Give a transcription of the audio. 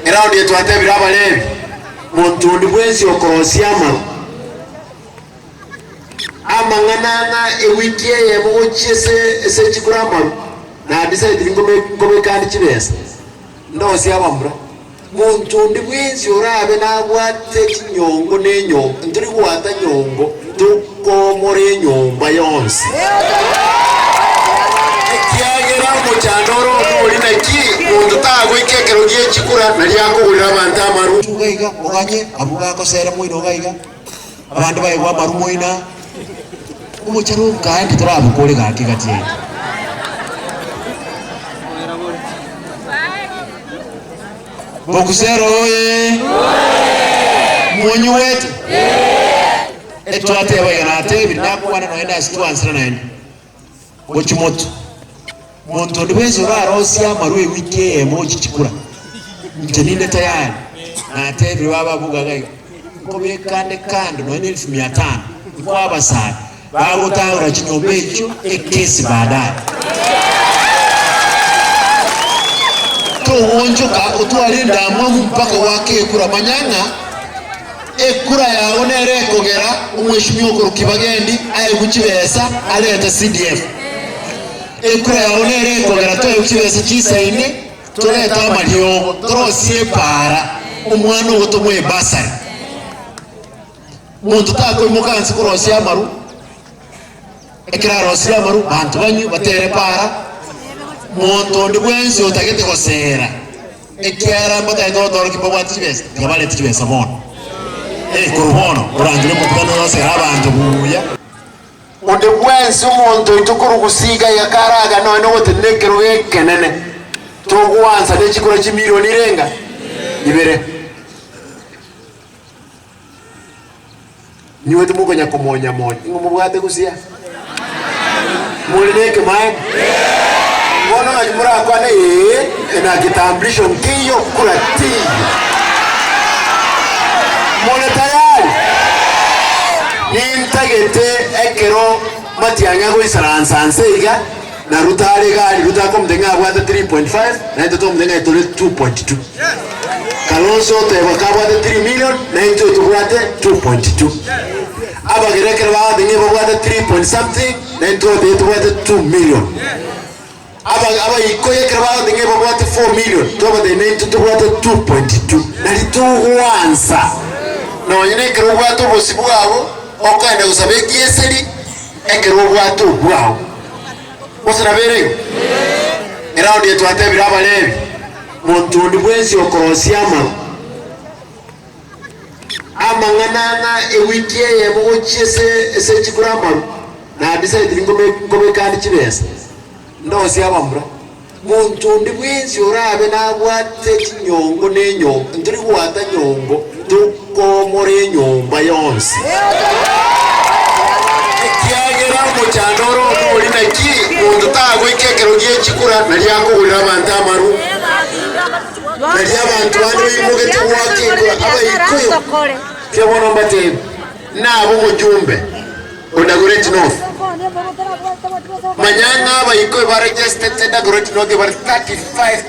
Eraundi yetu atebira abalevi muntu ndi bwensi okorosia amaru amang'anana ewiki eye mugochiese ese chikura amaru na decide ngome kandi chibesa ndosi abamura muntu ndi bwensi orabe nabwate chinyongo nenyongo ndiri gwata nyongo tukomore nyomba yonse kiagera mu chandoro uri naki muntu tago ikekero giye chikura nali yakugurira abantu amaru ugaiga oganye abuga ko sera muino ogaiga abantu bayigwa amaru muina umucharo kandi turabukore gaki gatiye Bokusero oye munyu wetu etwate bayana tebi nakwana noenda situansi naenda bochimoto muntu ndiwezo rarosia amaru ewiki emo chichikura njeninde tayari na tebi baba buga gai kobe kande no 1500 kwa basara bago taura chinyombe icho ekesi baadaye uonjoka utwalinda mwamu mpaka wake ekura manyanga ekura yawe nerekogera umweshimiwa kuru kibagendi aye kuchibesa aleta CDF ekura yawe nerekogera toye kuchibesa chisaine tuleta amalio trosie para umwana utomwe basari muntu tako mukansi kurosia amaru ekira rosia amaru bantu banyu batere para muntu ndi bwensi otagete kosera ekyara mbata ndoro kibwati chibesa yabale chibesa bono kurubono urangire mu kubana yose abantu buya ndi bwensi umuntu itukuru gusiga yakaraga none wotenekero yekenene tugwanza n'ekikoro kimiliyoni irenga ibere niwe tumugonya kumonya monya ngumubwate gusia muleke mai Bono ajimura kwa na ena kitambulisho nkiyo kurati mone tayari nintagete ekero matianga go isaransanseiga na rutare gali rutako mdenga bwata 3.5 na ito mdenga itole 2.2 Kalonzo teba kabwata 3 million na ito tubwate 2.2 aba gerekera ba denga bwata 3 point something na ito tubwate 2 million aba ikoye krabao dinge babwate 4 million toba de nento tubwate 2.2 nali tuwansa no nyine krobwato bosibwabo okanda usabe gieseri ekrobwato bwao bosana bereyo eraundi yetu atebira abalevi muntu ndi bwensi okorosia amaru amang'anana ewiki eye mugochiese ese chikura amaru na decide ngome kandi chibesa ndosi abamura muntu ndi bwensi orabe nabwate chinyongo nenyongo ndiri gwata nyongo tukomore nyomba yonse kiagera mu chandoro uri naki muntu tago ikekero giye chikura nali yakugurira abantu amaru nali abantu bandi bimugete wake abayikuyo kyabona mbate nabo mujumbe Dagoretti North manyanga abayikoye ba registered Dagoretti North 35